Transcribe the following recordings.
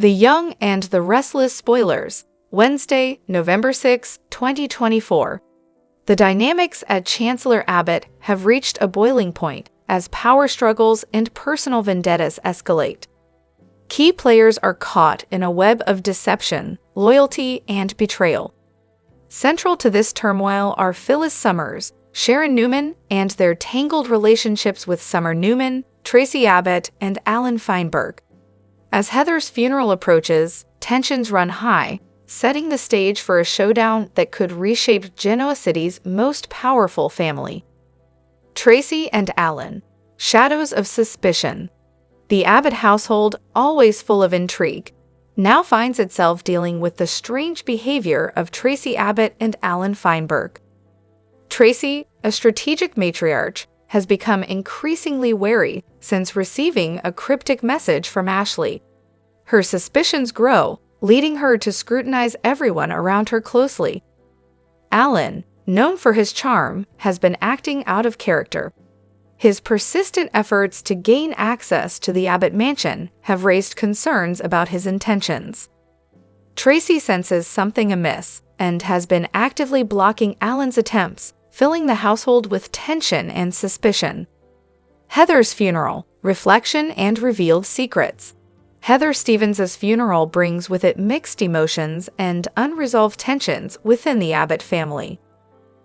The Young and the Restless Spoilers, Wednesday, November 6, 2024. The dynamics at Chancellor Abbott have reached a boiling point as power struggles and personal vendettas escalate. Key players are caught in a web of deception, loyalty, and betrayal. Central to this turmoil are Phyllis Summers, Sharon Newman, and their tangled relationships with Summer Newman, Tracy Abbott, and Alan Feinberg. As Heather's funeral approaches, tensions run high, setting the stage for a showdown that could reshape Genoa City's most powerful family. Tracy and Alan, shadows of suspicion. The Abbott household, always full of intrigue, now finds itself dealing with the strange behavior of Tracy Abbott and Alan Feinberg. Tracy, a strategic matriarch, has become increasingly wary since receiving a cryptic message from Ashley. Her suspicions grow, leading her to scrutinize everyone around her closely. Alan, known for his charm, has been acting out of character. His persistent efforts to gain access to the Abbott mansion have raised concerns about his intentions. Tracy senses something amiss and has been actively blocking Alan's attempts, filling the household with tension and suspicion. Heather's funeral, reflection and revealed secrets. Heather Stevens' funeral brings with it mixed emotions and unresolved tensions within the Abbott family.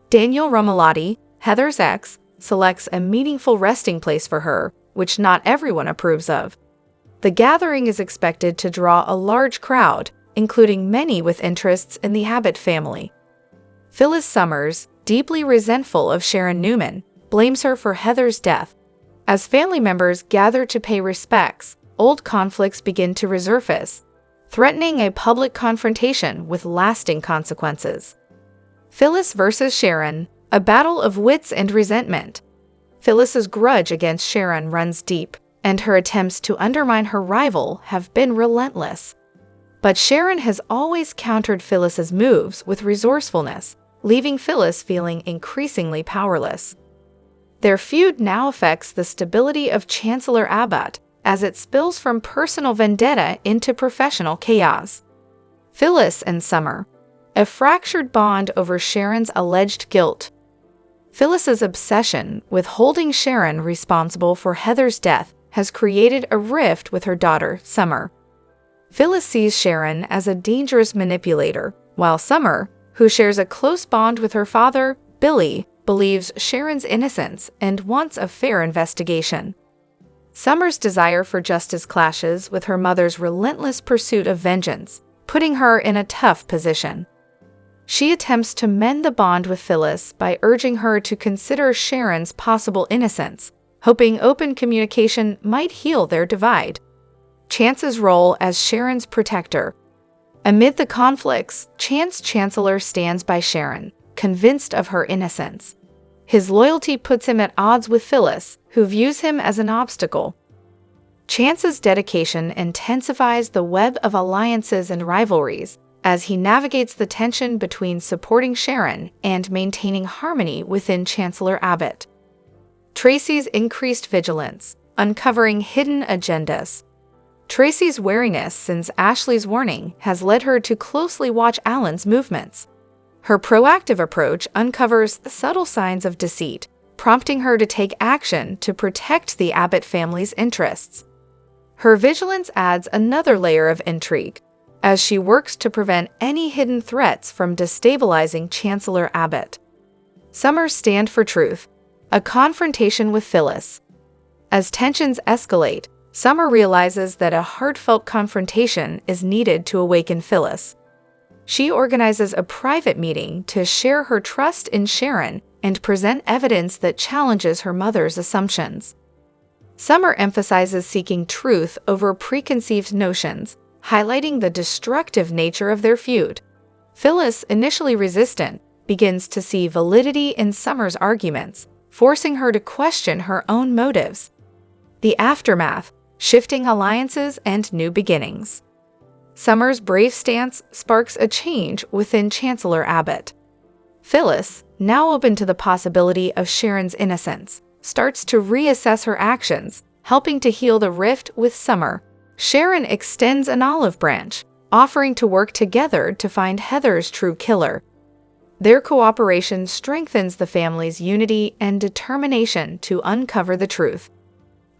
Daniel Romalotti, Heather's ex, selects a meaningful resting place for her, which not everyone approves of. The gathering is expected to draw a large crowd, including many with interests in the Abbott family. Phyllis Summers, deeply resentful of Sharon Newman, blames her for Heather's death. As family members gather to pay respects, old conflicts begin to resurface, threatening a public confrontation with lasting consequences. Phyllis versus Sharon, a battle of wits and resentment. Phyllis's grudge against Sharon runs deep, and her attempts to undermine her rival have been relentless. But Sharon has always countered Phyllis's moves with resourcefulness, leaving Phyllis feeling increasingly powerless. Their feud now affects the stability of Chancellor Abbott, as it spills from personal vendetta into professional chaos. Phyllis and Summer, a fractured bond over Sharon's alleged guilt. Phyllis's obsession with holding Sharon responsible for Heather's death has created a rift with her daughter, Summer. Phyllis sees Sharon as a dangerous manipulator, while Summer, who shares a close bond with her father, Billy, believes Sharon's innocence and wants a fair investigation. Summer's desire for justice clashes with her mother's relentless pursuit of vengeance, putting her in a tough position. She attempts to mend the bond with Phyllis by urging her to consider Sharon's possible innocence, hoping open communication might heal their divide. Chance's role as Sharon's protector. Amid the conflicts, Chancellor stands by Sharon, convinced of her innocence. His loyalty puts him at odds with Phyllis, who views him as an obstacle. Chance's dedication intensifies the web of alliances and rivalries as he navigates the tension between supporting Sharon and maintaining harmony within Chancellor Abbott. Tracy's increased vigilance, uncovering hidden agendas. Tracy's wariness since Ashley's warning has led her to closely watch Alan's movements. Her proactive approach uncovers subtle signs of deceit, prompting her to take action to protect the Abbott family's interests. Her vigilance adds another layer of intrigue, as she works to prevent any hidden threats from destabilizing Chancellor Abbott. Summer's stand for truth, a confrontation with Phyllis. As tensions escalate, Summer realizes that a heartfelt confrontation is needed to awaken Phyllis. She organizes a private meeting to share her trust in Sharon and present evidence that challenges her mother's assumptions. Summer emphasizes seeking truth over preconceived notions, highlighting the destructive nature of their feud. Phyllis, initially resistant, begins to see validity in Summer's arguments, forcing her to question her own motives. The aftermath, shifting alliances and new beginnings. Summer's brave stance sparks a change within Chancellor Abbott. Phyllis, now open to the possibility of Sharon's innocence, starts to reassess her actions, helping to heal the rift with Summer. Sharon extends an olive branch, offering to work together to find Heather's true killer. Their cooperation strengthens the family's unity and determination to uncover the truth.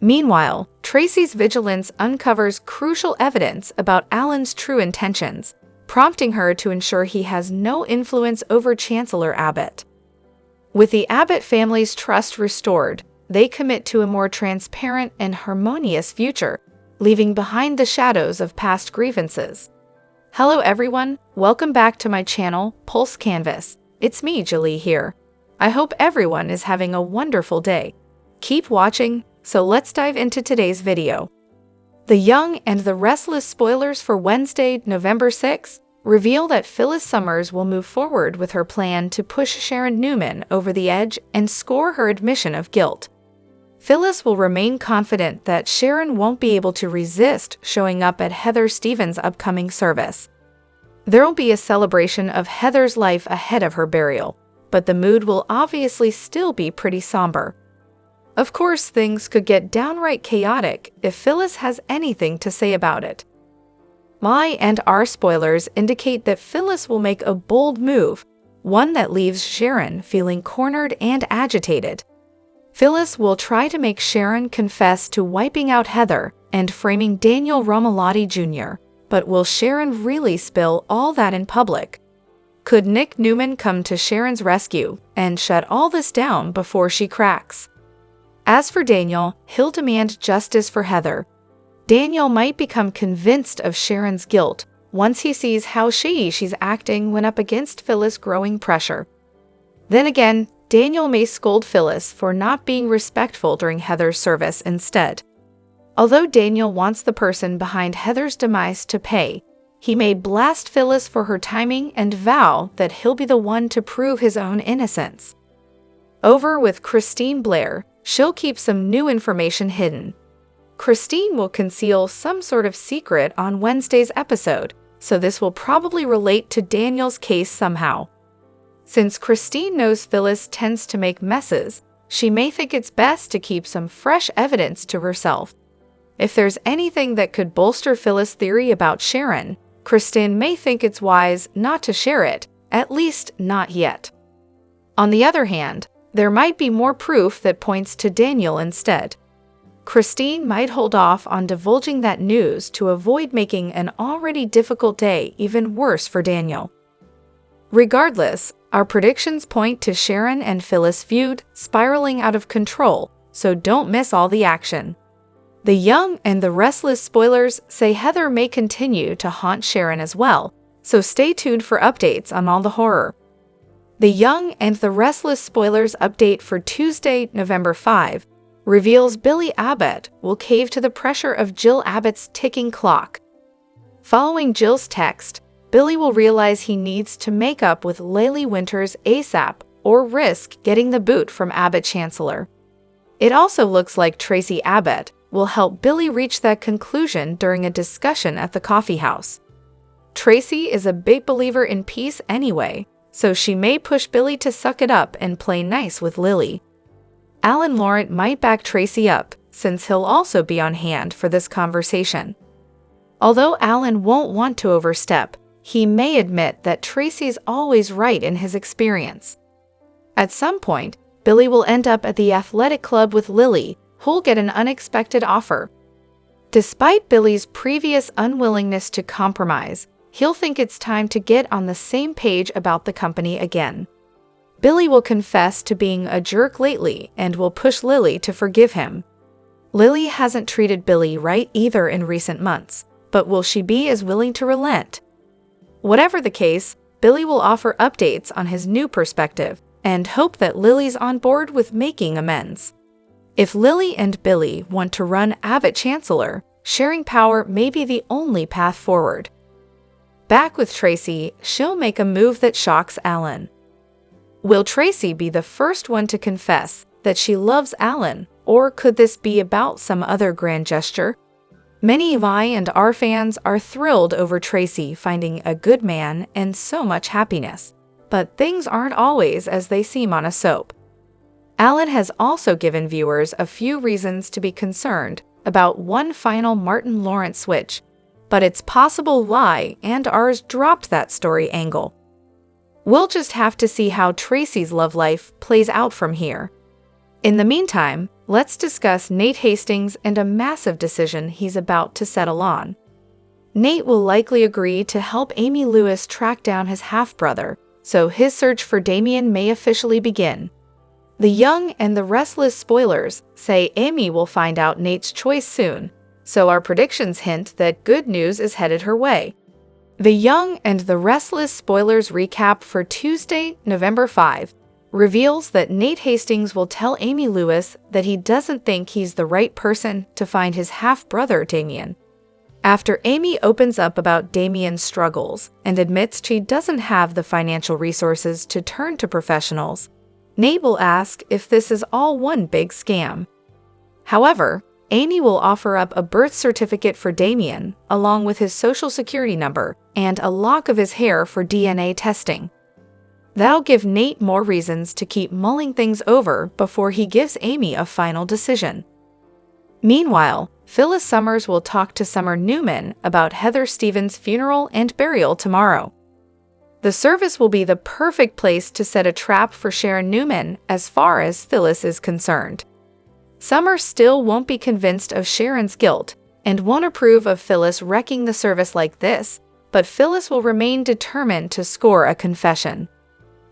Meanwhile, Tracy's vigilance uncovers crucial evidence about Alan's true intentions, prompting her to ensure he has no influence over Chancellor Abbott. With the Abbott family's trust restored, they commit to a more transparent and harmonious future, leaving behind the shadows of past grievances. Hello everyone, welcome back to my channel, Pulse Canvas. It's me, Julie here. I hope everyone is having a wonderful day. Keep watching, so let's dive into today's video. The Young and the Restless spoilers for Wednesday, November 6, reveal that Phyllis Summers will move forward with her plan to push Sharon Newman over the edge and score her admission of guilt. Phyllis will remain confident that Sharon won't be able to resist showing up at Heather Stevens' upcoming service. There will be a celebration of Heather's life ahead of her burial, but the mood will obviously still be pretty somber. Of course, things could get downright chaotic if Phyllis has anything to say about it. My and our spoilers indicate that Phyllis will make a bold move, one that leaves Sharon feeling cornered and agitated. Phyllis will try to make Sharon confess to wiping out Heather and framing Daniel Romalotti Jr., but will Sharon really spill all that in public? Could Nick Newman come to Sharon's rescue and shut all this down before she cracks? As for Daniel, he'll demand justice for Heather. Daniel might become convinced of Sharon's guilt once he sees how shady she's acting when up against Phyllis' growing pressure. Then again, Daniel may scold Phyllis for not being respectful during Heather's service instead. Although Daniel wants the person behind Heather's demise to pay, he may blast Phyllis for her timing and vow that he'll be the one to prove his own innocence. Over with Christine Blair, she'll keep some new information hidden. Christine will conceal some sort of secret on Wednesday's episode, so this will probably relate to Daniel's case somehow. Since Christine knows Phyllis tends to make messes, she may think it's best to keep some fresh evidence to herself. If there's anything that could bolster Phyllis' theory about Sharon, Christine may think it's wise not to share it, at least not yet. On the other hand, there might be more proof that points to Daniel instead. Christine might hold off on divulging that news to avoid making an already difficult day even worse for Daniel. Regardless, our predictions point to Sharon and Phyllis' feud spiraling out of control, so don't miss all the action. The Young and the Restless spoilers say Heather may continue to haunt Sharon as well, so stay tuned for updates on all the horror. The Young and the Restless spoilers update for Tuesday, November 5, reveals Billy Abbott will cave to the pressure of Jill Abbott's ticking clock. Following Jill's text, Billy will realize he needs to make up with Laylee Winters ASAP or risk getting the boot from Abbott Chancellor. It also looks like Tracy Abbott will help Billy reach that conclusion during a discussion at the coffee house. Tracy is a big believer in peace anyway, so she may push Billy to suck it up and play nice with Lily. Alan Laurent might back Tracy up, since he'll also be on hand for this conversation. Although Alan won't want to overstep, he may admit that Tracy's always right in his experience. At some point, Billy will end up at the athletic club with Lily, who'll get an unexpected offer. Despite Billy's previous unwillingness to compromise, he'll think it's time to get on the same page about the company again. Billy will confess to being a jerk lately and will push Lily to forgive him. Lily hasn't treated Billy right either in recent months, but will she be as willing to relent? Whatever the case, Billy will offer updates on his new perspective and hope that Lily's on board with making amends. If Lily and Billy want to run Abbott Chancellor, sharing power may be the only path forward. Back with Tracy, she'll make a move that shocks Alan. Will Tracy be the first one to confess that she loves Alan, or could this be about some other grand gesture? Many of I and our fans are thrilled over Tracy finding a good man and so much happiness, but things aren't always as they seem on a soap. Alan has also given viewers a few reasons to be concerned about one final Martin Lawrence switch, but it's possible Lie and Rs dropped that story angle. We'll just have to see how Tracy's love life plays out from here. In the meantime, let's discuss Nate Hastings and a massive decision he's about to settle on. Nate will likely agree to help Amy Lewis track down his half-brother, so his search for Damien may officially begin. The Young and the Restless spoilers say Amy will find out Nate's choice soon, so our predictions hint that good news is headed her way. The Young and the Restless spoilers recap for Tuesday, November 5, reveals that Nate Hastings will tell Amy Lewis that he doesn't think he's the right person to find his half-brother Damien. After Amy opens up about Damien's struggles and admits she doesn't have the financial resources to turn to professionals, Nate will ask if this is all one big scam. However, Amy will offer up a birth certificate for Damien, along with his social security number and a lock of his hair for DNA testing. That'll give Nate more reasons to keep mulling things over before he gives Amy a final decision. Meanwhile, Phyllis Summers will talk to Summer Newman about Heather Stevens' funeral and burial tomorrow. The service will be the perfect place to set a trap for Sharon Newman as far as Phyllis is concerned. Summer still won't be convinced of Sharon's guilt and won't approve of Phyllis wrecking the service like this, but Phyllis will remain determined to score a confession.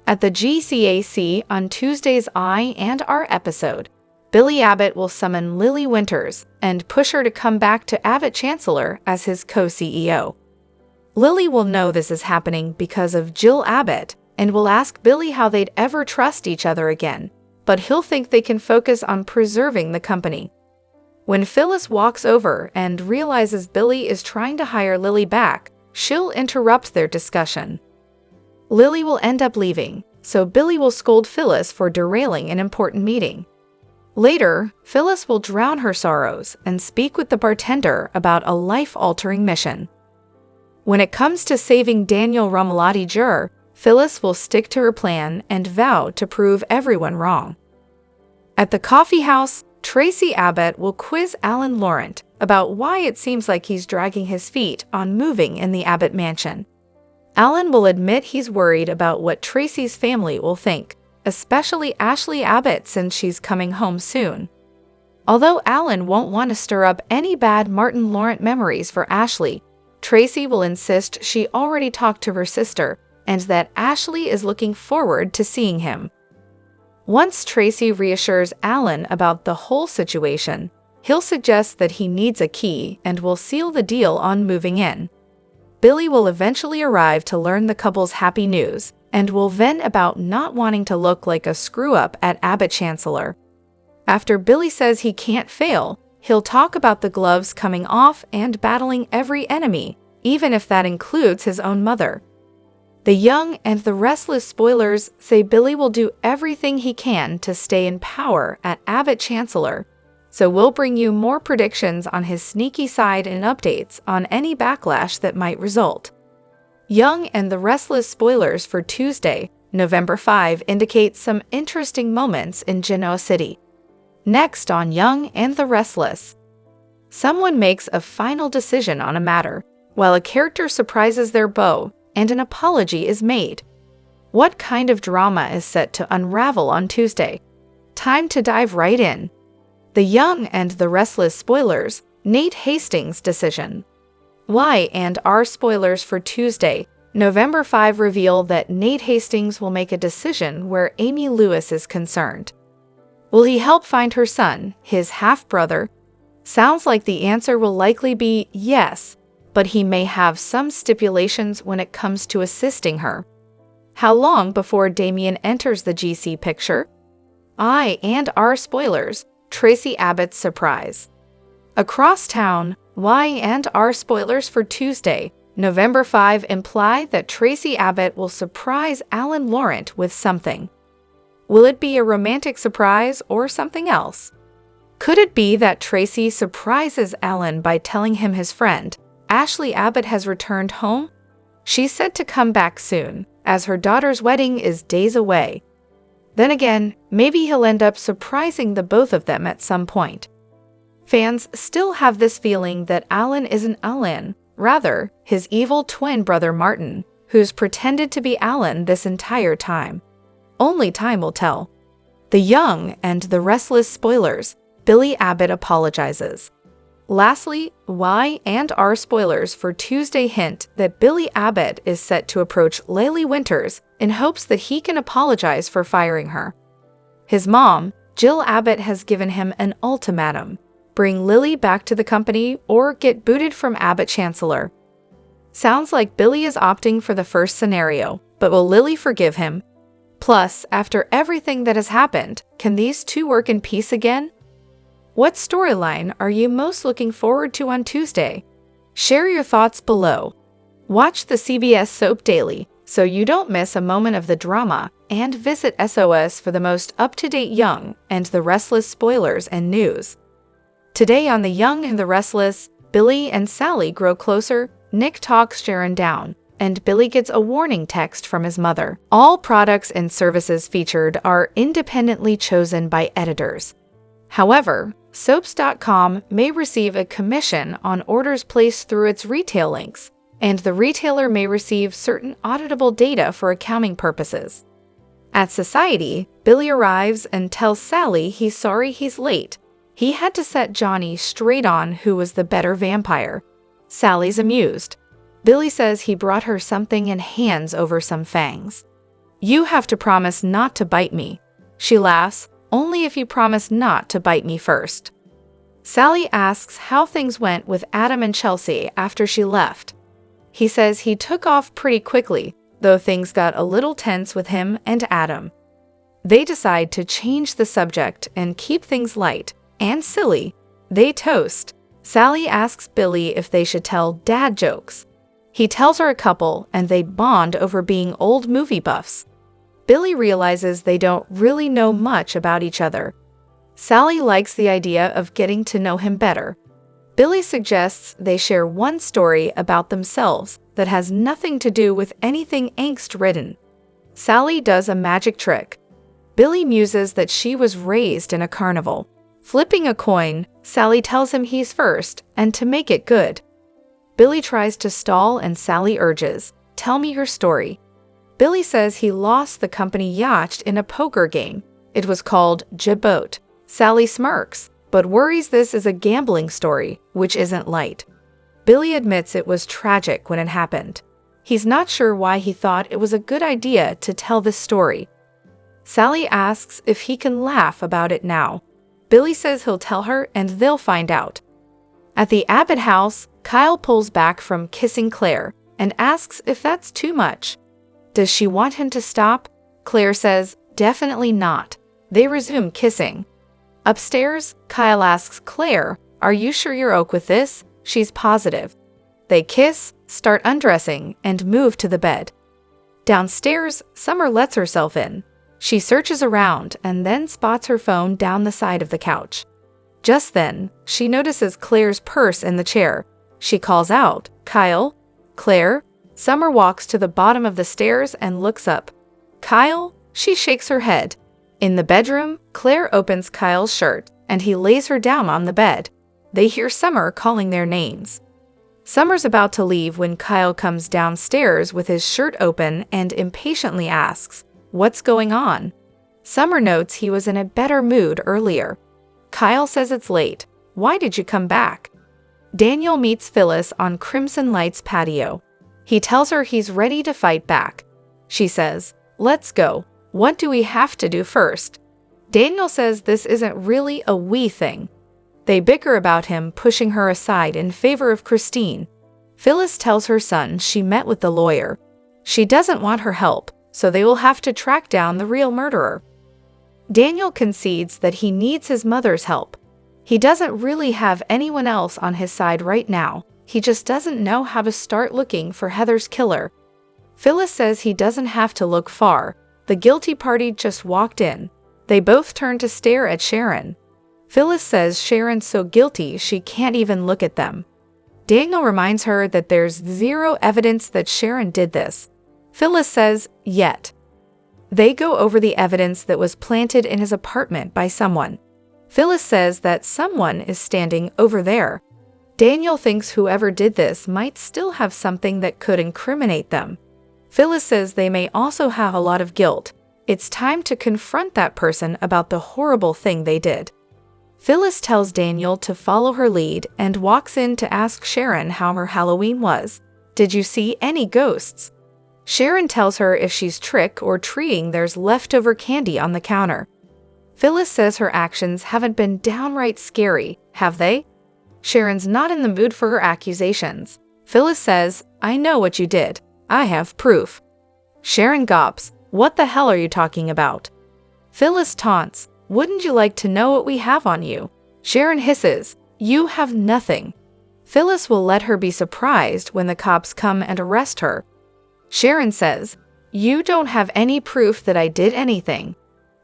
At the GCAC on Tuesday's I and R episode, Billy Abbott will summon Lily Winters and push her to come back to Abbott Chancellor as his co-CEO. Lily will know this is happening because of Jill Abbott and will ask Billy how they'd ever trust each other again, but he'll think they can focus on preserving the company. When Phyllis walks over and realizes Billy is trying to hire Lily back, she'll interrupt their discussion. Lily will end up leaving, so Billy will scold Phyllis for derailing an important meeting. Later, Phyllis will drown her sorrows and speak with the bartender about a life-altering mission. When it comes to saving Daniel Romalotti Jr., Phyllis will stick to her plan and vow to prove everyone wrong. At the coffee house, Tracy Abbott will quiz Alan Laurent about why it seems like he's dragging his feet on moving in the Abbott mansion. Alan will admit he's worried about what Tracy's family will think, especially Ashley Abbott since she's coming home soon. Although Alan won't want to stir up any bad Martin Lawrent memories for Ashley, Tracy will insist she already talked to her sister and that Ashley is looking forward to seeing him. Once Tracy reassures Alan about the whole situation, he'll suggest that he needs a key and will seal the deal on moving in. Billy will eventually arrive to learn the couple's happy news and will vent about not wanting to look like a screw-up at Abbott Chancellor. After Billy says he can't fail, he'll talk about the gloves coming off and battling every enemy, even if that includes his own mother. The Young and the Restless spoilers say Billy will do everything he can to stay in power at Abbott Chancellor, so we'll bring you more predictions on his sneaky side and updates on any backlash that might result. Young and the Restless spoilers for Tuesday, November 5 indicate some interesting moments in Genoa City. Next on Young and the Restless, someone makes a final decision on a matter, while a character surprises their beau and an apology is made. What kind of drama is set to unravel on Tuesday? Time to dive right in. The Young and the Restless spoilers, Nate Hastings' decision. Y and R spoilers for Tuesday, November 5 reveal that Nate Hastings will make a decision where Amy Lewis is concerned. Will he help find her son, his half-brother? Sounds like the answer will likely be yes, but he may have some stipulations when it comes to assisting her. How long before Damien enters the GC picture? I and R spoilers, Tracy Abbott's surprise. Across town, Y and R spoilers for Tuesday, November 5 imply that Tracy Abbott will surprise Alan Laurent with something. Will it be a romantic surprise or something else? Could it be that Tracy surprises Alan by telling him his friend, Ashley Abbott, has returned home? She's said to come back soon, as her daughter's wedding is days away. Then again, maybe he'll end up surprising the both of them at some point. Fans still have this feeling that Alan isn't Alan, rather, his evil twin brother Martin, who's pretended to be Alan this entire time. Only time will tell. The Young and the Restless spoilers, Billy Abbott apologizes. Lastly, Y and R spoilers for Tuesday hint that Billy Abbott is set to approach Laylee Winters in hopes that he can apologize for firing her. His mom, Jill Abbott, has given him an ultimatum: bring Lily back to the company or get booted from Abbott Chancellor. Sounds like Billy is opting for the first scenario, but will Lily forgive him? Plus, after everything that has happened, can these two work in peace again? What storyline are you most looking forward to on Tuesday? Share your thoughts below. Watch the CBS Soap Daily so you don't miss a moment of the drama, and visit SOS for the most up-to-date Young and the Restless spoilers and news. Today on The Young and the Restless, Billy and Sally grow closer, Nick talks Sharon down, and Billy gets a warning text from his mother. All products and services featured are independently chosen by editors. However, Soaps.com may receive a commission on orders placed through its retail links, and the retailer may receive certain auditable data for accounting purposes. At Society, Billy arrives and tells Sally he's sorry he's late. He had to set Johnny straight on who was the better vampire. Sally's amused. Billy says he brought her something and hands over some fangs. "You have to promise not to bite me." She laughs, "Only if you promise not to bite me first." Sally asks how things went with Adam and Chelsea after she left. He says he took off pretty quickly, though things got a little tense with him and Adam. They decide to change the subject and keep things light and silly. They toast. Sally asks Billy if they should tell dad jokes. He tells her a couple, and they bond over being old movie buffs. Billy realizes they don't really know much about each other. Sally likes the idea of getting to know him better. Billy suggests they share one story about themselves that has nothing to do with anything angst-ridden. Sally does a magic trick. Billy muses that she was raised in a carnival. Flipping a coin, Sally tells him he's first, and to make it good. Billy tries to stall and Sally urges, "Tell me your story." Billy says he lost the company yacht in a poker game. It was called Jabot. Sally smirks, but worries this is a gambling story, which isn't light. Billy admits it was tragic when it happened. He's not sure why he thought it was a good idea to tell this story. Sally asks if he can laugh about it now. Billy says he'll tell her and they'll find out. At the Abbott house, Kyle pulls back from kissing Claire and asks if that's too much. Does she want him to stop? Claire says, definitely not. They resume kissing. Upstairs, Kyle asks Claire, "Are you sure you're okay with this?" She's positive. They kiss, start undressing, and move to the bed. Downstairs, Summer lets herself in. She searches around and then spots her phone down the side of the couch. Just then, she notices Claire's purse in the chair. She calls out, "Kyle? Claire?" Summer walks to the bottom of the stairs and looks up. "Kyle?" She shakes her head. In the bedroom, Claire opens Kyle's shirt, and he lays her down on the bed. They hear Summer calling their names. Summer's about to leave when Kyle comes downstairs with his shirt open and impatiently asks, "What's going on?" Summer notes he was in a better mood earlier. Kyle says it's late. "Why did you come back?" Daniel meets Phyllis on Crimson Light's patio. He tells her he's ready to fight back. She says, "Let's go. What do we have to do first?" Daniel says this isn't really a we thing. They bicker about him pushing her aside in favor of Christine. Phyllis tells her son she met with the lawyer. She doesn't want her help, so they will have to track down the real murderer. Daniel concedes that he needs his mother's help. He doesn't really have anyone else on his side right now. He just doesn't know how to start looking for Heather's killer. Phyllis says he doesn't have to look far. The guilty party just walked in. They both turn to stare at Sharon. Phyllis says Sharon's so guilty she can't even look at them. Daniel reminds her that there's zero evidence that Sharon did this. Phyllis says, yet. They go over the evidence that was planted in his apartment by someone. Phyllis says that someone is standing over there. Daniel thinks whoever did this might still have something that could incriminate them. Phyllis says they may also have a lot of guilt. It's time to confront that person about the horrible thing they did. Phyllis tells Daniel to follow her lead and walks in to ask Sharon how her Halloween was. Did you see any ghosts? Sharon tells her if she's trick or treating, there's leftover candy on the counter. Phyllis says her actions haven't been downright scary, have they? Sharon's not in the mood for her accusations. Phyllis says, I know what you did. I have proof. Sharon gawps, what the hell are you talking about? Phyllis taunts, wouldn't you like to know what we have on you? Sharon hisses, you have nothing. Phyllis will let her be surprised when the cops come and arrest her. Sharon says, you don't have any proof that I did anything.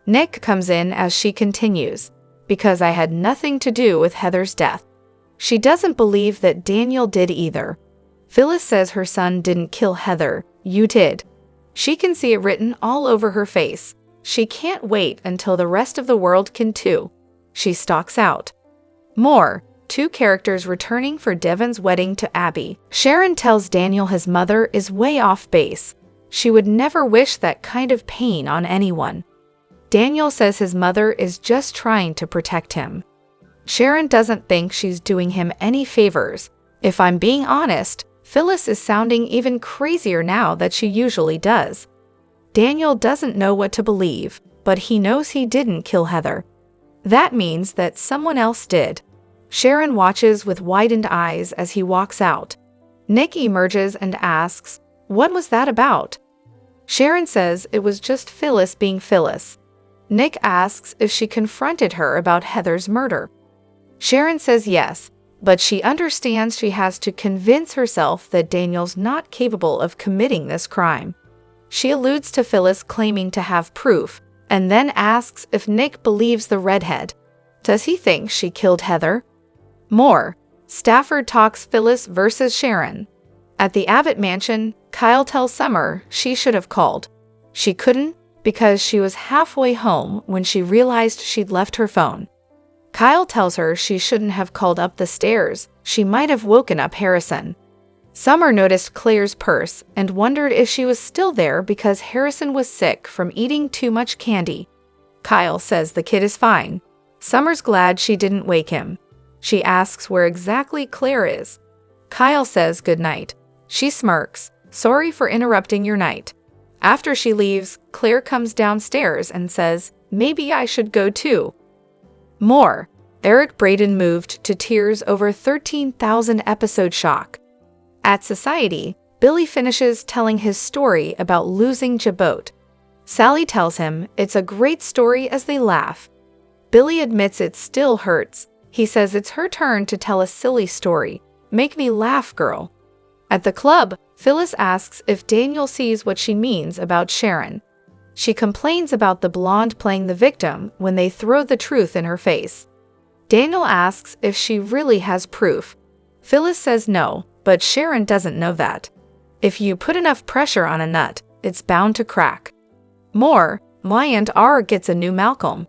Nick comes in as she continues, because I had nothing to do with Heather's death. She doesn't believe that Daniel did either. Phyllis says her son didn't kill Heather, you did. She can see it written all over her face. She can't wait until the rest of the world can too. She stalks out. More, 2 characters returning for Devon's wedding to Abby. Sharon tells Daniel his mother is way off base. She would never wish that kind of pain on anyone. Daniel says his mother is just trying to protect him. Sharon doesn't think she's doing him any favors. If I'm being honest, Phyllis is sounding even crazier now than she usually does. Daniel doesn't know what to believe, but he knows he didn't kill Heather. That means that someone else did. Sharon watches with widened eyes as he walks out. Nick emerges and asks, what was that about? Sharon says it was just Phyllis being Phyllis. Nick asks if she confronted her about Heather's murder. Sharon says yes, but she understands she has to convince herself that Daniel's not capable of committing this crime. She alludes to Phyllis claiming to have proof, and then asks if Nick believes the redhead. Does he think she killed Heather? More, Stafford talks Phyllis versus Sharon. At the Abbott mansion, Kyle tells Summer she should have called. She couldn't because she was halfway home when she realized she'd left her phone. Kyle tells her she shouldn't have called up the stairs. She might have woken up Harrison. Summer noticed Claire's purse and wondered if she was still there because Harrison was sick from eating too much candy. Kyle says the kid is fine. Summer's glad she didn't wake him. She asks where exactly Claire is. Kyle says goodnight. She smirks, sorry for interrupting your night. After she leaves, Claire comes downstairs and says, maybe I should go too. More, Eric Braeden moved to tears over 13,000 episode shock. At Society, Billy finishes telling his story about losing Jabot. Sally tells him it's a great story as they laugh. Billy admits it still hurts. He says it's her turn to tell a silly story. Make me laugh, girl. At the club, Phyllis asks if Daniel sees what she means about Sharon. She complains about the blonde playing the victim when they throw the truth in her face. Daniel asks if she really has proof. Phyllis says no, but Sharon doesn't know that. If you put enough pressure on a nut, it's bound to crack. More, Myant R gets a new Malcolm.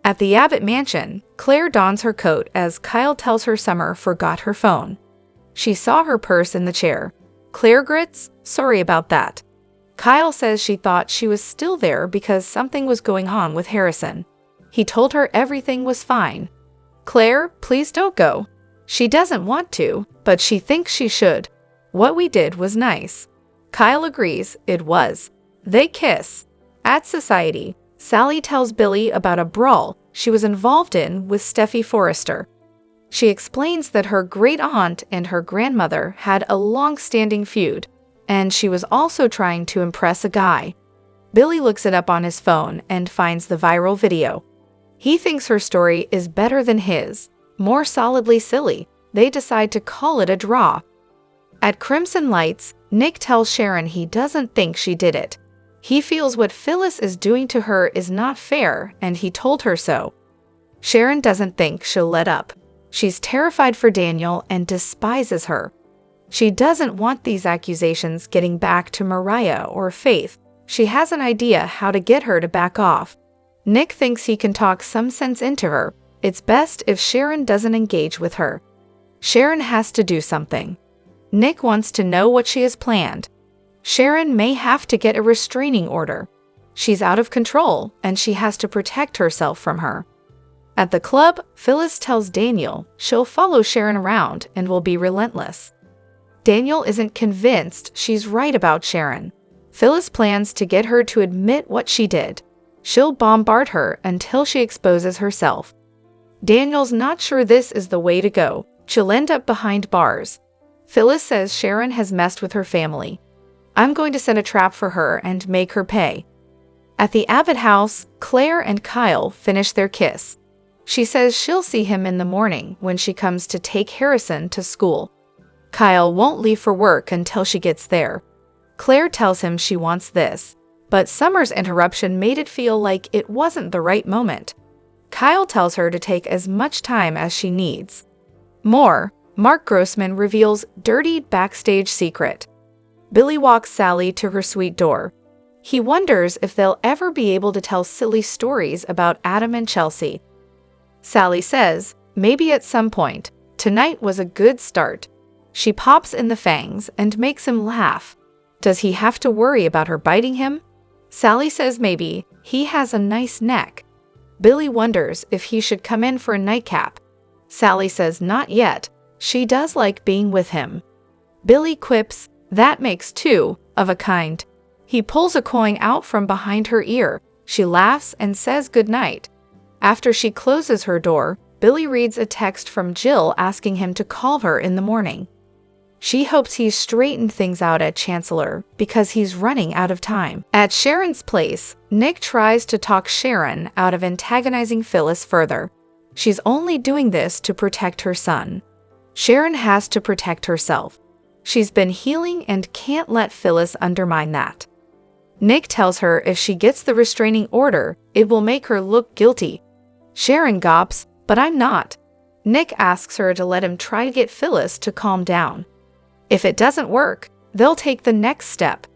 At the Abbott mansion, Claire dons her coat as Kyle tells her Summer forgot her phone. She saw her purse in the chair. Claire grits, sorry about that. Kyle says she thought she was still there because something was going on with Harrison. He told her everything was fine. Claire, please don't go. She doesn't want to, but she thinks she should. What we did was nice. Kyle agrees it was. They kiss. At Society, Sally tells Billy about a brawl she was involved in with Steffi Forrester. She explains that her great-aunt and her grandmother had a long-standing feud, and she was also trying to impress a guy. Billy looks it up on his phone and finds the viral video. He thinks her story is better than his, more solidly silly. They decide to call it a draw. At Crimson Lights, Nick tells Sharon he doesn't think she did it. He feels what Phyllis is doing to her is not fair, and he told her so. Sharon doesn't think she'll let up. She's terrified for Daniel and despises her. She doesn't want these accusations getting back to Mariah or Faith. She has an idea how to get her to back off. Nick thinks he can talk some sense into her. It's best if Sharon doesn't engage with her. Sharon has to do something. Nick wants to know what she has planned. Sharon may have to get a restraining order. She's out of control, and she has to protect herself from her. At the club, Phyllis tells Daniel she'll follow Sharon around and will be relentless. Daniel isn't convinced she's right about Sharon. Phyllis plans to get her to admit what she did. She'll bombard her until she exposes herself. Daniel's not sure this is the way to go. She'll end up behind bars. Phyllis says Sharon has messed with her family. I'm going to set a trap for her and make her pay. At the Abbott house, Claire and Kyle finish their kiss. She says she'll see him in the morning when she comes to take Harrison to school. Kyle won't leave for work until she gets there. Claire tells him she wants this, but Summer's interruption made it feel like it wasn't the right moment. Kyle tells her to take as much time as she needs. Mark Grossman reveals dirty backstage secret. Billy walks Sally to her suite door. He wonders if they'll ever be able to tell silly stories about Adam and Chelsea. Sally says, maybe at some point. Tonight was a good start. She pops in the fangs and makes him laugh. Does he have to worry about her biting him? Sally says maybe. He has a nice neck. Billy wonders if he should come in for a nightcap. Sally says not yet. She does like being with him. Billy quips, that makes two of a kind. He pulls a coin out from behind her ear. She laughs and says goodnight. After she closes her door, Billy reads a text from Jill asking him to call her in the morning. She hopes he's straightened things out at Chancellor because he's running out of time. At Sharon's place, Nick tries to talk Sharon out of antagonizing Phyllis further. She's only doing this to protect her son. Sharon has to protect herself. She's been healing and can't let Phyllis undermine that. Nick tells her if she gets the restraining order, it will make her look guilty. Sharon gawps, but I'm not. Nick asks her to let him try to get Phyllis to calm down. If it doesn't work, they'll take the next step.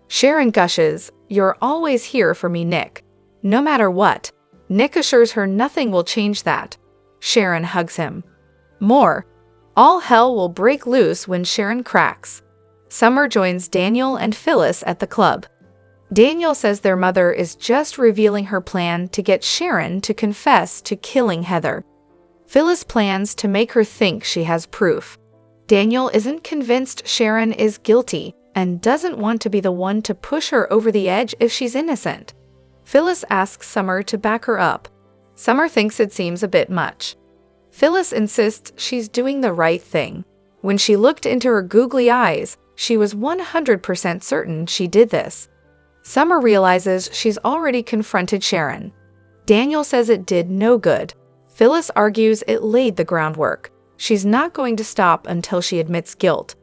Sharon gushes, you're always here for me, Nick. No matter what. Nick assures her nothing will change that. Sharon hugs him. All hell will break loose when Sharon cracks. Summer joins Daniel and Phyllis at the club. Daniel says their mother is just revealing her plan to get Sharon to confess to killing Heather. Phyllis plans to make her think she has proof. Daniel isn't convinced Sharon is guilty and doesn't want to be the one to push her over the edge if she's innocent. Phyllis asks Summer to back her up. Summer thinks it seems a bit much. Phyllis insists she's doing the right thing. When she looked into her googly eyes, she was 100% certain she did this. Summer realizes she's already confronted Sharon. Daniel says it did no good. Phyllis argues it laid the groundwork. She's not going to stop until she admits guilt.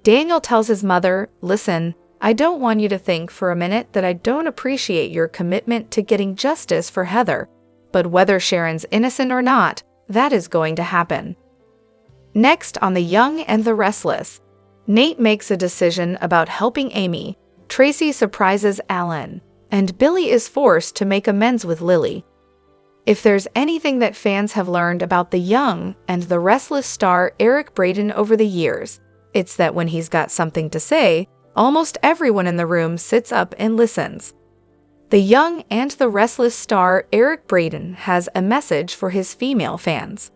Daniel tells his mother, listen, I don't want you to think for a minute that I don't appreciate your commitment to getting justice for Heather, but whether Sharon's innocent or not, that is going to happen. Next on The Young and the Restless, Nate makes a decision about helping Amy. Tracy surprises Alan, and Billy is forced to make amends with Lily. If there's anything that fans have learned about The Young and the Restless star Eric Braeden over the years, it's that when he's got something to say, almost everyone in the room sits up and listens. The Young and the Restless star Eric Braeden has a message for his female fans.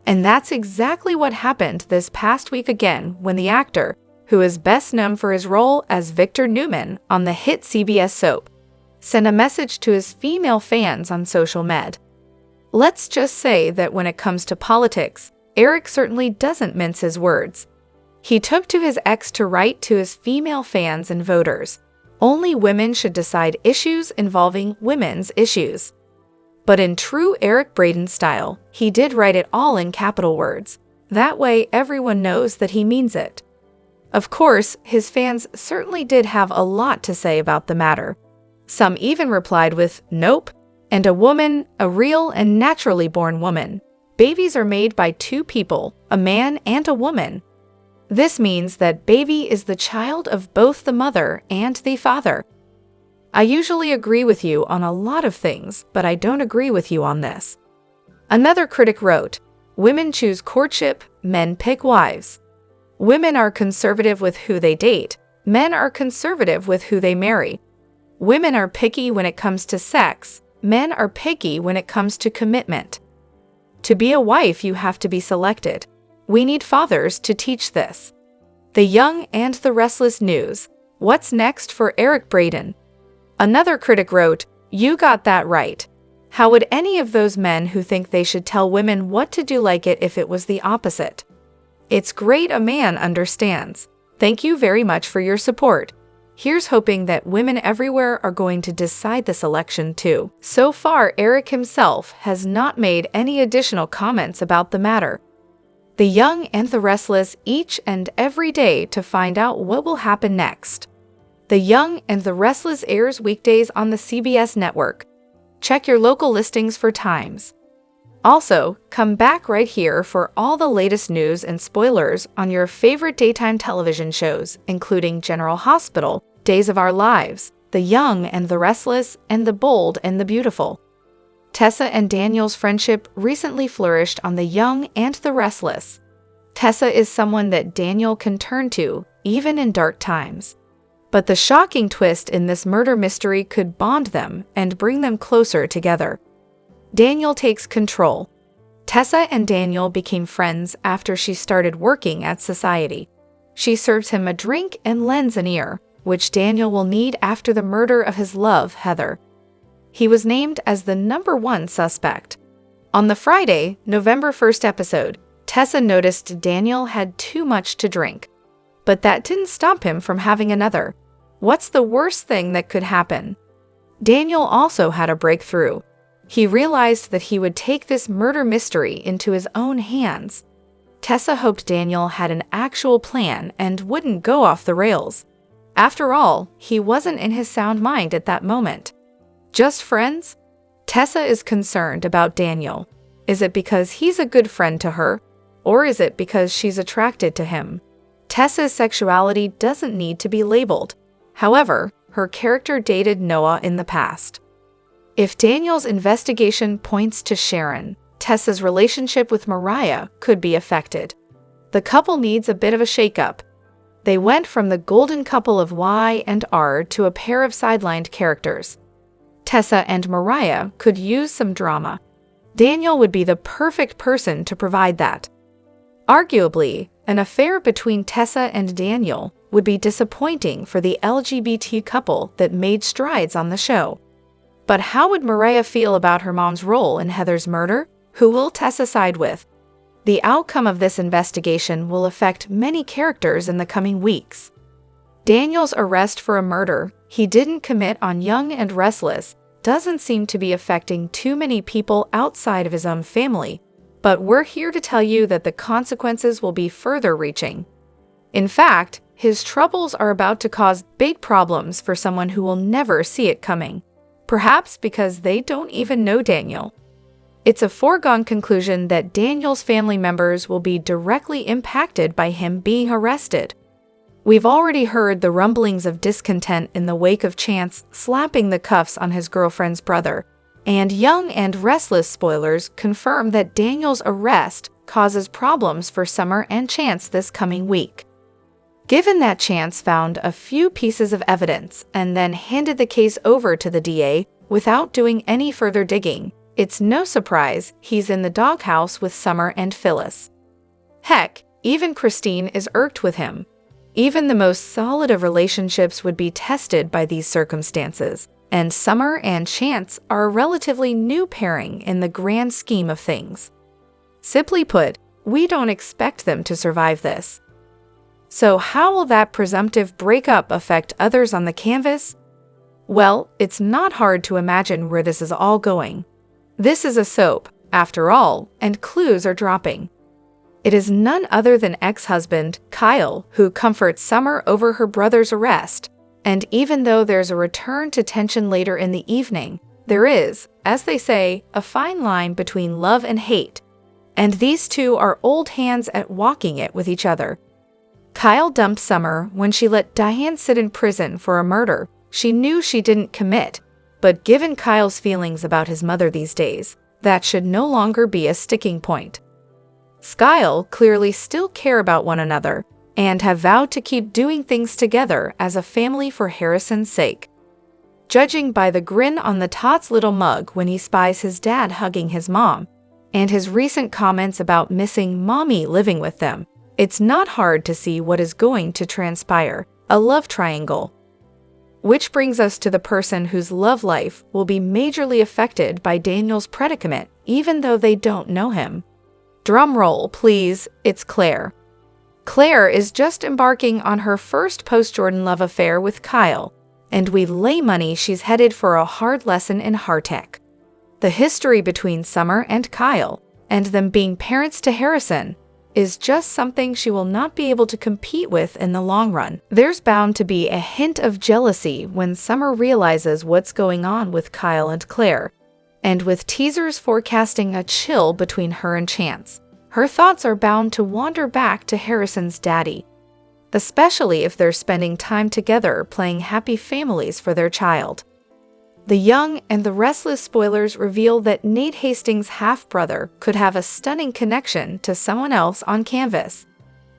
And that's exactly what happened this past week again when the actor, who is best known for his role as Victor Newman on the hit CBS soap, sent a message to his female fans on social med. Let's just say that when it comes to politics, Eric certainly doesn't mince his words. He took to his X to write to his female fans and voters, only women should decide issues involving women's issues. But in true Eric Braeden style, he did write it all in capital words. That way everyone knows that he means it. Of course, his fans certainly did have a lot to say about the matter. Some even replied with, nope, and a woman, a real and naturally born woman. Babies are made by two people, a man and a woman. This means that baby is the child of both the mother and the father. I usually agree with you on a lot of things, but I don't agree with you on this. Another critic wrote, "Women choose courtship, men pick wives. Women are conservative with who they date. Men are conservative with who they marry. Women are picky when it comes to sex. Men are picky when it comes to commitment. To be a wife, you have to be selected. We need fathers to teach this." The Young and the Restless news. What's next for Eric Braeden? Another critic wrote, "You got that right. How would any of those men who think they should tell women what to do like it if it was the opposite? It's great a man understands. Thank you very much for your support. Here's hoping that women everywhere are going to decide this election too." So far, Eric himself has not made any additional comments about the matter. The Young and the Restless each and every day to find out what will happen next. The Young and the Restless airs weekdays on the CBS network. Check your local listings for times. Also, come back right here for all the latest news and spoilers on your favorite daytime television shows, including General Hospital, Days of Our Lives, The Young and the Restless, and The Bold and the Beautiful. Tessa and Daniel's friendship recently flourished on The Young and the Restless. Tessa is someone that Daniel can turn to, even in dark times. But the shocking twist in this murder mystery could bond them and bring them closer together. Daniel takes control. Tessa and Daniel became friends after she started working at Society. She serves him a drink and lends an ear, which Daniel will need after the murder of his love, Heather. He was named as the #1 suspect. On the Friday, November 1st episode, Tessa noticed Daniel had too much to drink. But that didn't stop him from having another. What's the worst thing that could happen? Daniel also had a breakthrough. He realized that he would take this murder mystery into his own hands. Tessa hoped Daniel had an actual plan and wouldn't go off the rails. After all, he wasn't in his sound mind at that moment. Just friends? Tessa is concerned about Daniel. Is it because he's a good friend to her, or is it because she's attracted to him? Tessa's sexuality doesn't need to be labeled. However, her character dated Noah in the past. If Daniel's investigation points to Sharon, Tessa's relationship with Mariah could be affected. The couple needs a bit of a shakeup. They went from the golden couple of Y and R to a pair of sidelined characters. Tessa and Mariah could use some drama. Daniel would be the perfect person to provide that. Arguably, an affair between Tessa and Daniel would be disappointing for the LGBT couple that made strides on the show. But how would Mariah feel about her mom's role in Heather's murder? Who will Tessa side with? The outcome of this investigation will affect many characters in the coming weeks. Daniel's arrest for a murder he didn't commit on Young and Restless doesn't seem to be affecting too many people outside of his own family, but we're here to tell you that the consequences will be further reaching. In fact, his troubles are about to cause big problems for someone who will never see it coming, perhaps because they don't even know Daniel. It's a foregone conclusion that Daniel's family members will be directly impacted by him being arrested. We've already heard the rumblings of discontent in the wake of Chance slapping the cuffs on his girlfriend's brother, and Young and Restless spoilers confirm that Daniel's arrest causes problems for Summer and Chance this coming week. Given that Chance found a few pieces of evidence and then handed the case over to the DA without doing any further digging, it's no surprise he's in the doghouse with Summer and Phyllis. Heck, even Christine is irked with him. Even the most solid of relationships would be tested by these circumstances, and Summer and Chance are a relatively new pairing in the grand scheme of things. Simply put, we don't expect them to survive this. So how will that presumptive breakup affect others on the canvas? Well, it's not hard to imagine where this is all going. This is a soap, after all, and clues are dropping. It is none other than ex-husband, Kyle, who comforts Summer over her brother's arrest. And even though there's a return to tension later in the evening, there is, as they say, a fine line between love and hate. And these two are old hands at walking it with each other. Kyle dumped Summer when she let Diane sit in prison for a murder she knew she didn't commit, but given Kyle's feelings about his mother these days, that should no longer be a sticking point. Skyle clearly still care about one another and have vowed to keep doing things together as a family for Harrison's sake. Judging by the grin on the Tot's little mug when he spies his dad hugging his mom, and his recent comments about missing mommy living with them, it's not hard to see what is going to transpire, a love triangle. Which brings us to the person whose love life will be majorly affected by Daniel's predicament, even though they don't know him. Drum roll, please, it's Claire. Claire is just embarking on her first post-Jordan love affair with Kyle, and we lay money she's headed for a hard lesson in heartache. The history between Summer and Kyle, and them being parents to Harrison, is just something she will not be able to compete with in the long run. There's bound to be a hint of jealousy when Summer realizes what's going on with Kyle and Claire, and with teasers forecasting a chill between her and Chance, her thoughts are bound to wander back to Harrison's daddy, especially if they're spending time together playing happy families for their child. The Young and the Restless spoilers reveal that Nate Hastings' half-brother could have a stunning connection to someone else on canvas.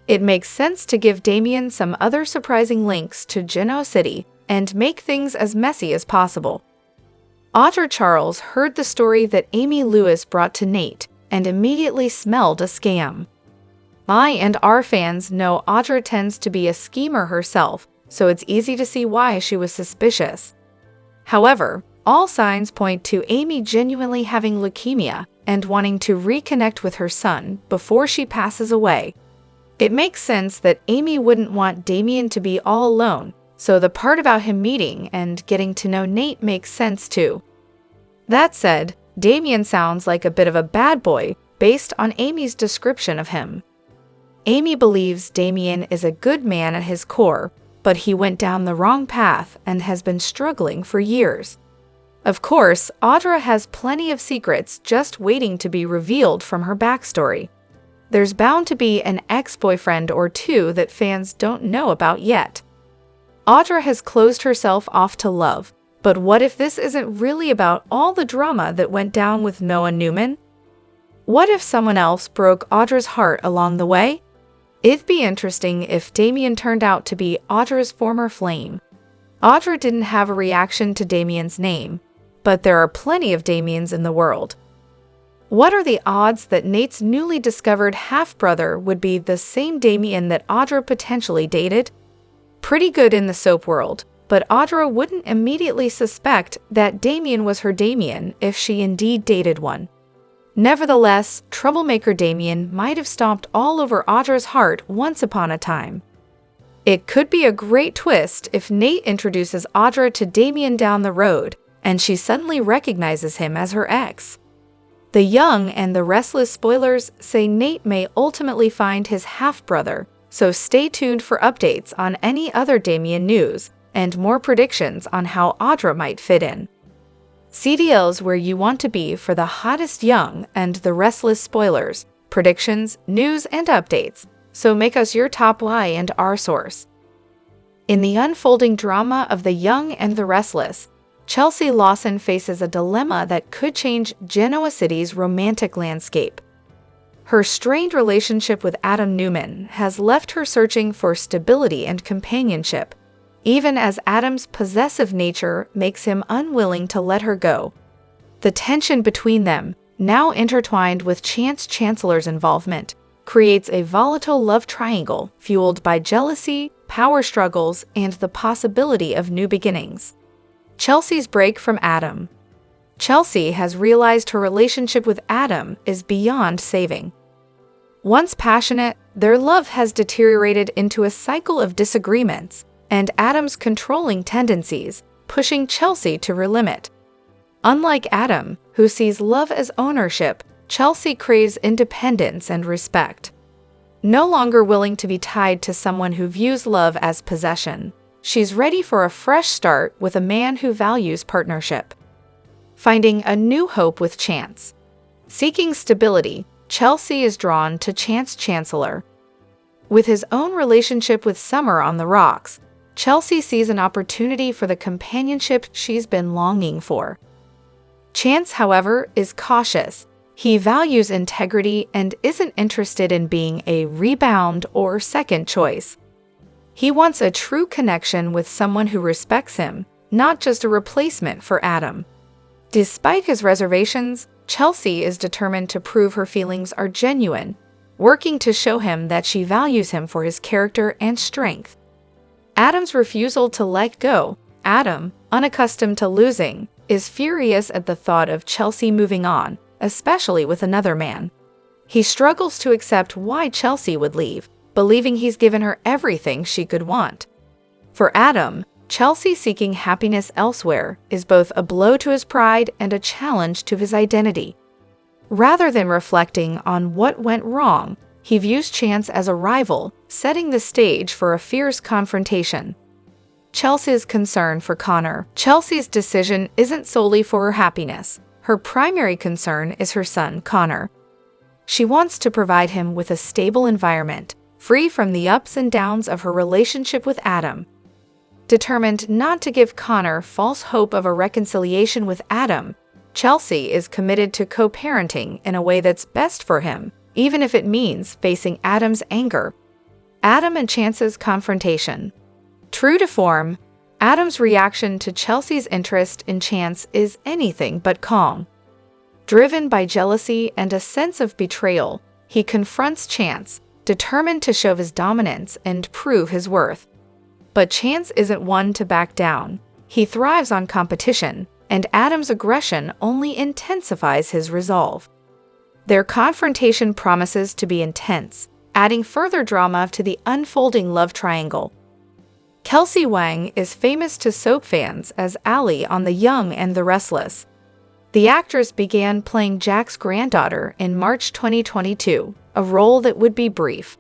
It makes sense to give Damien some other surprising links to Genoa City and make things as messy as possible. Audra Charles heard the story that Amy Lewis brought to Nate and immediately smelled a scam. I and our fans know Audra tends to be a schemer herself, so it's easy to see why she was suspicious. However, all signs point to Amy genuinely having leukemia and wanting to reconnect with her son before she passes away. It makes sense that Amy wouldn't want Damien to be all alone, so the part about him meeting and getting to know Nate makes sense too. That said, Damien sounds like a bit of a bad boy based on Amy's description of him. Amy believes Damien is a good man at his core, but he went down the wrong path and has been struggling for years. Of course, Audra has plenty of secrets just waiting to be revealed from her backstory. There's bound to be an ex-boyfriend or two that fans don't know about yet. Audra has closed herself off to love, but what if this isn't really about all the drama that went down with Noah Newman? What if someone else broke Audra's heart along the way? It'd be interesting if Damien turned out to be Audra's former flame. Audra didn't have a reaction to Damien's name, but there are plenty of Damiens in the world. What are the odds that Nate's newly discovered half-brother would be the same Damien that Audra potentially dated? Pretty good in the soap world, but Audra wouldn't immediately suspect that Damien was her Damien if she indeed dated one. Nevertheless, troublemaker Damien might have stomped all over Audra's heart once upon a time. It could be a great twist if Nate introduces Audra to Damien down the road, and she suddenly recognizes him as her ex. The Young and the Restless spoilers say Nate may ultimately find his half-brother, so stay tuned for updates on any other Damien news and more predictions on how Audra might fit in. CDL's where you want to be for the hottest Young and the Restless spoilers, predictions, news, and updates, so make us your top Y and R source. In the unfolding drama of the Young and the Restless, Chelsea Lawson faces a dilemma that could change Genoa City's romantic landscape. Her strained relationship with Adam Newman has left her searching for stability and companionship, even as Adam's possessive nature makes him unwilling to let her go. The tension between them, now intertwined with Chance Chancellor's involvement, creates a volatile love triangle fueled by jealousy, power struggles, and the possibility of new beginnings. Chelsea's break from Adam. Chelsea has realized her relationship with Adam is beyond saving. Once passionate, their love has deteriorated into a cycle of disagreements and Adam's controlling tendencies, pushing Chelsea to her limit. Unlike Adam, who sees love as ownership, Chelsea craves independence and respect. No longer willing to be tied to someone who views love as possession, she's ready for a fresh start with a man who values partnership. Finding a new hope with Chance. Seeking stability, Chelsea is drawn to Chance Chancellor. With his own relationship with Summer on the rocks, Chelsea sees an opportunity for the companionship she's been longing for. Chance, however, is cautious. He values integrity and isn't interested in being a rebound or second choice. He wants a true connection with someone who respects him, not just a replacement for Adam. Despite his reservations, Chelsea is determined to prove her feelings are genuine, working to show him that she values him for his character and strength. Adam's refusal to let go. Adam, unaccustomed to losing, is furious at the thought of Chelsea moving on, especially with another man. He struggles to accept why Chelsea would leave, believing he's given her everything she could want. For Adam, Chelsea seeking happiness elsewhere is both a blow to his pride and a challenge to his identity. Rather than reflecting on what went wrong, he views Chance as a rival, setting the stage for a fierce confrontation. Chelsea's concern for Connor. Chelsea's decision isn't solely for her happiness. Her primary concern is her son, Connor. She wants to provide him with a stable environment, free from the ups and downs of her relationship with Adam. Determined not to give Connor false hope of a reconciliation with Adam, Chelsea is committed to co-parenting in a way that's best for him, even if it means facing Adam's anger. Adam and Chance's confrontation. True to form, Adam's reaction to Chelsea's interest in Chance is anything but calm. Driven by jealousy and a sense of betrayal, he confronts Chance, determined to show his dominance and prove his worth. But Chance isn't one to back down. He thrives on competition, and Adam's aggression only intensifies his resolve. Their confrontation promises to be intense, adding further drama to the unfolding love triangle. Kelsey Wang is famous to soap fans as Allie on The Young and the Restless. The actress began playing Jack's granddaughter in March 2022, a role that would be brief.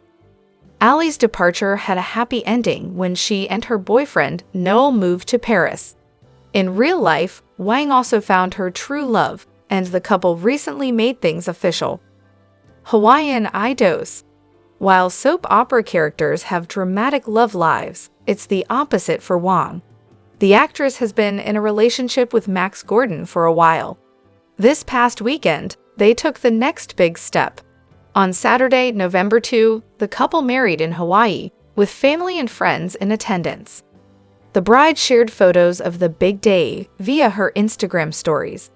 Allie's departure had a happy ending when she and her boyfriend, Noel, moved to Paris. In real life, Wang also found her true love, and the couple recently made things official. Hawaiian Idos. While soap opera characters have dramatic love lives, it's the opposite for Wang. The actress has been in a relationship with Max Gordon for a while. This past weekend, they took the next big step. On Saturday, November 2, the couple married in Hawaii, with family and friends in attendance. The bride shared photos of the big day via her Instagram stories.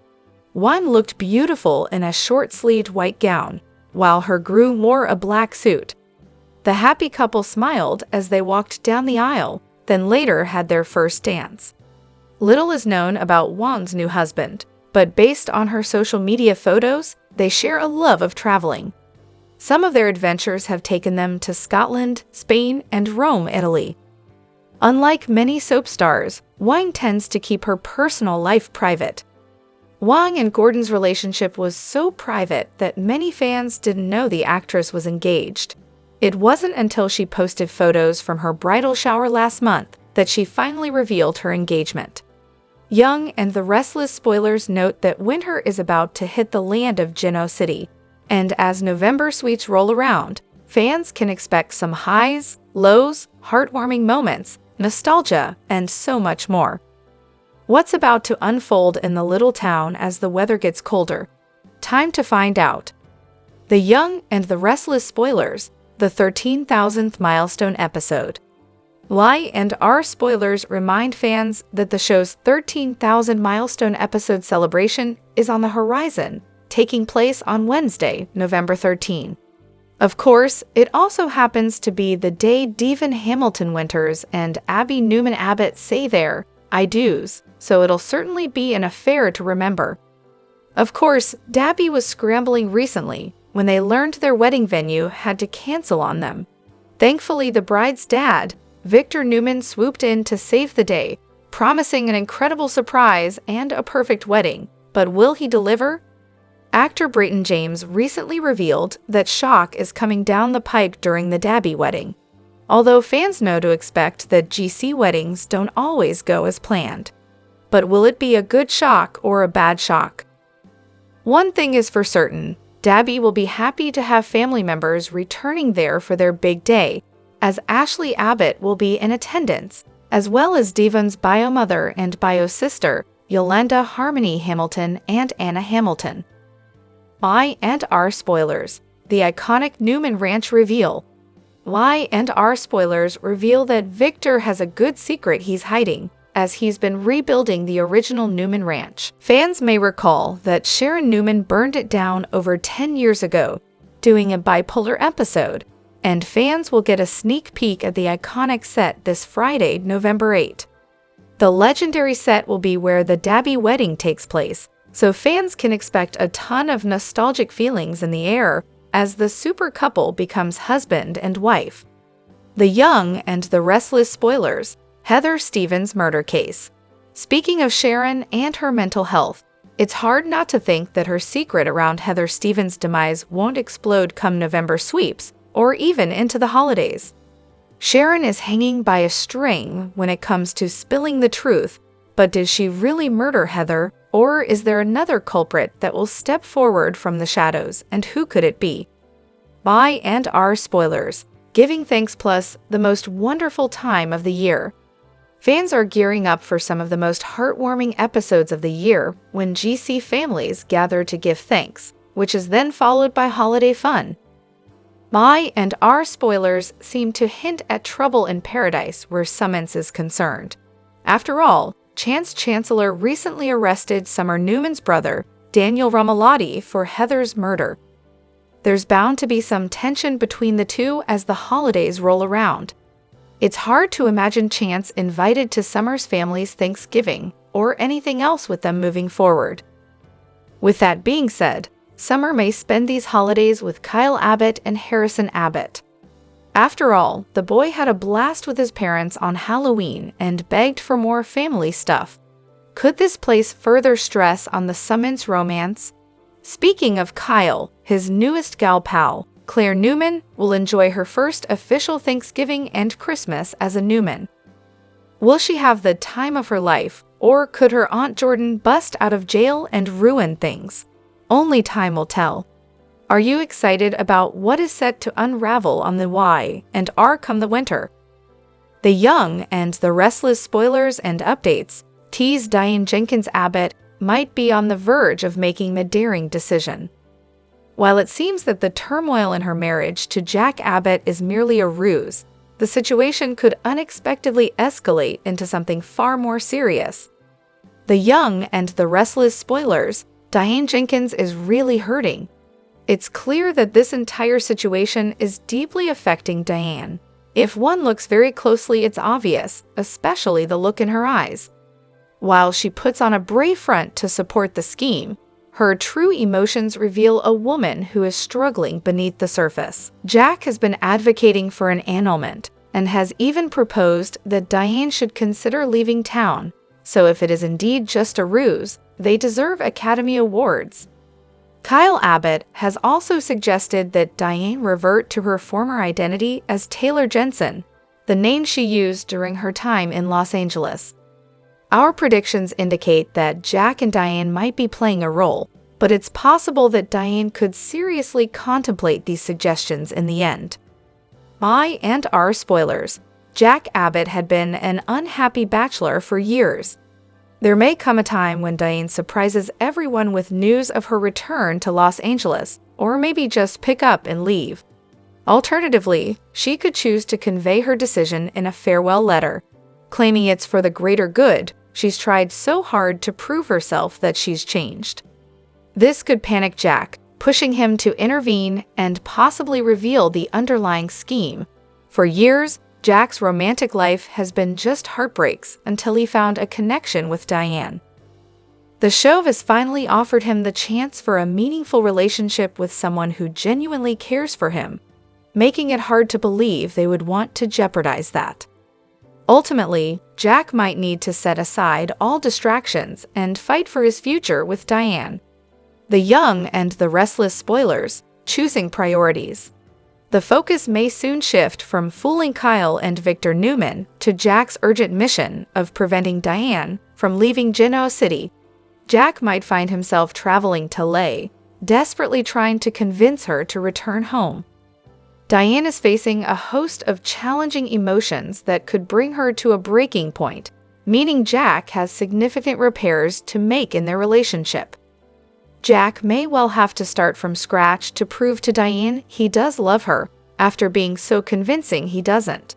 One looked beautiful in a short-sleeved white gown, while her groom wore a black suit. The happy couple smiled as they walked down the aisle, then later had their first dance. Little is known about Wang's new husband, but based on her social media photos, they share a love of traveling. Some of their adventures have taken them to Scotland, Spain, and Rome, Italy. Unlike many soap stars, Wang tends to keep her personal life private. Wang and Gordon's relationship was so private that many fans didn't know the actress was engaged. It wasn't until she posted photos from her bridal shower last month that she finally revealed her engagement. Young and the Restless spoilers note that winter is about to hit the land of Genoa City, and as November sweets roll around, fans can expect some highs, lows, heartwarming moments, nostalgia, and so much more. What's about to unfold in the little town as the weather gets colder? Time to find out. The Young and the Restless spoilers, the 13,000th milestone episode. Y and R spoilers remind fans that the show's 13,000 milestone episode celebration is on the horizon, taking place on Wednesday, November 13. Of course, it also happens to be the day Devon Hamilton Winters and Abby Newman Abbott say their I do's, so it'll certainly be an affair to remember. Of course, Dabby was scrambling recently when they learned their wedding venue had to cancel on them. Thankfully, the bride's dad, Victor Newman, swooped in to save the day, promising an incredible surprise and a perfect wedding. But will he deliver? Actor Brayton James recently revealed that shock is coming down the pike during the Dabby wedding. Although fans know to expect that GC weddings don't always go as planned. But will it be a good shock or a bad shock? One thing is for certain, Dabby will be happy to have family members returning there for their big day, as Ashley Abbott will be in attendance, as well as Devon's bio mother and bio sister, Yolanda Harmony Hamilton and Anna Hamilton. Y&R spoilers. The iconic Newman Ranch reveal. Y&R spoilers reveal that Victor has a good secret he's hiding, as he's been rebuilding the original Newman Ranch. Fans may recall that Sharon Newman burned it down over 10 years ago, doing a bipolar episode, and fans will get a sneak peek at the iconic set this Friday, November 8. The legendary set will be where the Dabby wedding takes place, so fans can expect a ton of nostalgic feelings in the air as the super couple becomes husband and wife. The Young and the Restless spoilers. Heather Stevens murder case. Speaking of Sharon and her mental health, it's hard not to think that her secret around Heather Stevens' demise won't explode come November sweeps or even into the holidays. Sharon is hanging by a string when it comes to spilling the truth, but did she really murder Heather, or is there another culprit that will step forward from the shadows, and who could it be? Y&R spoilers. Giving Thanks Plus, the most wonderful time of the year. Fans are gearing up for some of the most heartwarming episodes of the year when GC families gather to give thanks, which is then followed by holiday fun. Y&R spoilers seem to hint at trouble in paradise where Summons is concerned. After all, Chance Chancellor recently arrested Summer Newman's brother, Daniel Romalotti, for Heather's murder. There's bound to be some tension between the two as the holidays roll around. It's hard to imagine Chance invited to Summer's family's Thanksgiving or anything else with them moving forward. With that being said, Summer may spend these holidays with Kyle Abbott and Harrison Abbott. After all, the boy had a blast with his parents on Halloween and begged for more family stuff. Could this place further stress on the Summons romance? Speaking of Kyle, his newest gal pal, Claire Newman, will enjoy her first official Thanksgiving and Christmas as a Newman. Will she have the time of her life, or could her Aunt Jordan bust out of jail and ruin things? Only time will tell. Are you excited about what is set to unravel on the Y&R come the winter? The Young and the Restless spoilers and updates tease Diane Jenkins Abbott might be on the verge of making the daring decision. While it seems that the turmoil in her marriage to Jack Abbott is merely a ruse, the situation could unexpectedly escalate into something far more serious. The Young and the Restless spoilers. Diane Jenkins is really hurting. It's clear that this entire situation is deeply affecting Diane. If one looks very closely, it's obvious, especially the look in her eyes. While she puts on a brave front to support the scheme, her true emotions reveal a woman who is struggling beneath the surface. Jack has been advocating for an annulment and has even proposed that Diane should consider leaving town. So if it is indeed just a ruse, they deserve Academy Awards. Kyle Abbott has also suggested that Diane revert to her former identity as Taylor Jensen, the name she used during her time in Los Angeles. Our predictions indicate that Jack and Diane might be playing a role, but it's possible that Diane could seriously contemplate these suggestions in the end. Y&R spoilers. Jack Abbott had been an unhappy bachelor for years. There may come a time when Diane surprises everyone with news of her return to Los Angeles, or maybe just pick up and leave. Alternatively, she could choose to convey her decision in a farewell letter, claiming it's for the greater good. She's tried so hard to prove herself that she's changed. This could panic Jack, pushing him to intervene and possibly reveal the underlying scheme. For years, Jack's romantic life has been just heartbreaks until he found a connection with Diane. The show has finally offered him the chance for a meaningful relationship with someone who genuinely cares for him, making it hard to believe they would want to jeopardize that. Ultimately, Jack might need to set aside all distractions and fight for his future with Diane. The Young and the Restless spoilers. Choosing priorities. The focus may soon shift from fooling Kyle and Victor Newman to Jack's urgent mission of preventing Diane from leaving Genoa City. Jack might find himself traveling to LA, desperately trying to convince her to return home. Diane is facing a host of challenging emotions that could bring her to a breaking point, meaning Jack has significant repairs to make in their relationship. Jack may well have to start from scratch to prove to Diane he does love her, after being so convincing he doesn't.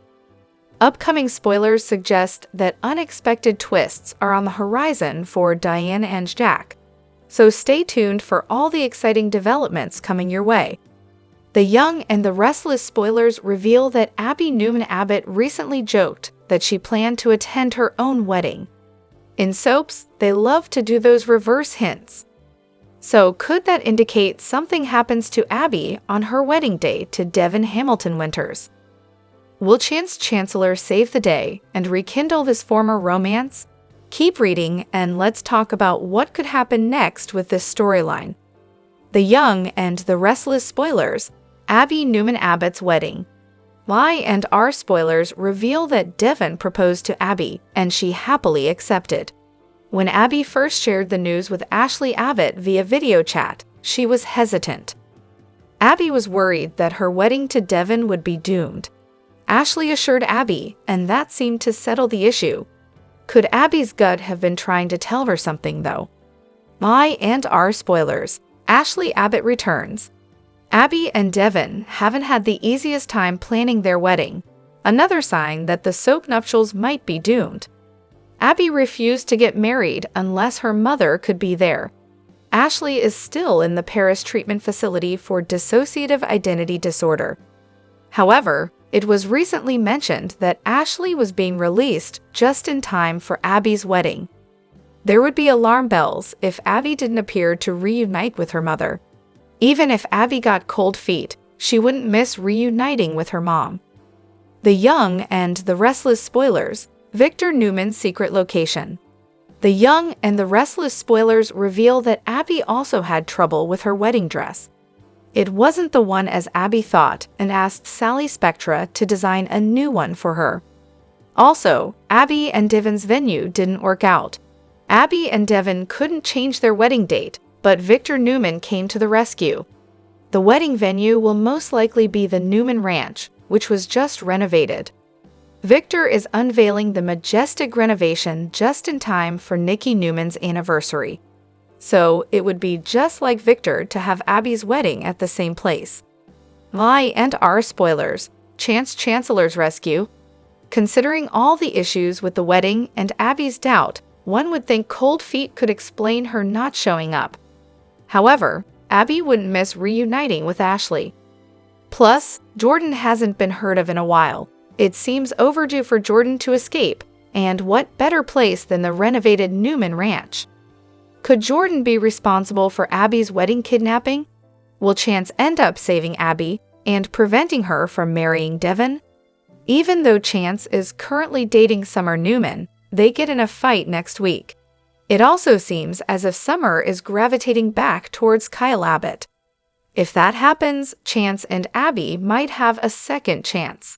Upcoming spoilers suggest that unexpected twists are on the horizon for Diane and Jack, so stay tuned for all the exciting developments coming your way. The Young and the Restless spoilers reveal that Abby Newman Abbott recently joked that she planned to attend her own wedding. In soaps, they love to do those reverse hints. So could that indicate something happens to Abby on her wedding day to Devin Hamilton Winters? Will Chance Chancellor save the day and rekindle this former romance? Keep reading and let's talk about what could happen next with this storyline. The Young and the Restless spoilers, Abby Newman Abbott's wedding. Y and R spoilers reveal that Devin proposed to Abby and she happily accepted. When Abby first shared the news with Ashley Abbott via video chat, she was hesitant. Abby was worried that her wedding to Devin would be doomed. Ashley assured Abby, and that seemed to settle the issue. Could Abby's gut have been trying to tell her something, though? Y and R spoilers, Ashley Abbott returns. Abby and Devin haven't had the easiest time planning their wedding, another sign that the soap nuptials might be doomed. Abby refused to get married unless her mother could be there. Ashley is still in the Paris treatment facility for dissociative identity disorder. However, it was recently mentioned that Ashley was being released just in time for Abby's wedding. There would be alarm bells if Abby didn't appear to reunite with her mother. Even if Abby got cold feet, she wouldn't miss reuniting with her mom. The Young and the Restless spoilers, Victor Newman's secret location. The Young and the Restless spoilers reveal that Abby also had trouble with her wedding dress. It wasn't the one as Abby thought and asked Sally Spectra to design a new one for her. Also, Abby and Devin's venue didn't work out. Abby and Devin couldn't change their wedding date, but Victor Newman came to the rescue. The wedding venue will most likely be the Newman Ranch, which was just renovated. Victor is unveiling the majestic renovation just in time for Nikki Newman's anniversary. So it would be just like Victor to have Abby's wedding at the same place. Y and R spoilers, Chance Chancellor's rescue. Considering all the issues with the wedding and Abby's doubt, one would think cold feet could explain her not showing up. However, Abby wouldn't miss reuniting with Ashley. Plus, Jordan hasn't been heard of in a while. It seems overdue for Jordan to escape, and what better place than the renovated Newman Ranch? Could Jordan be responsible for Abby's wedding kidnapping? Will Chance end up saving Abby and preventing her from marrying Devin? Even though Chance is currently dating Summer Newman, they get in a fight next week. It also seems as if Summer is gravitating back towards Kyle Abbott. If that happens, Chance and Abby might have a second chance.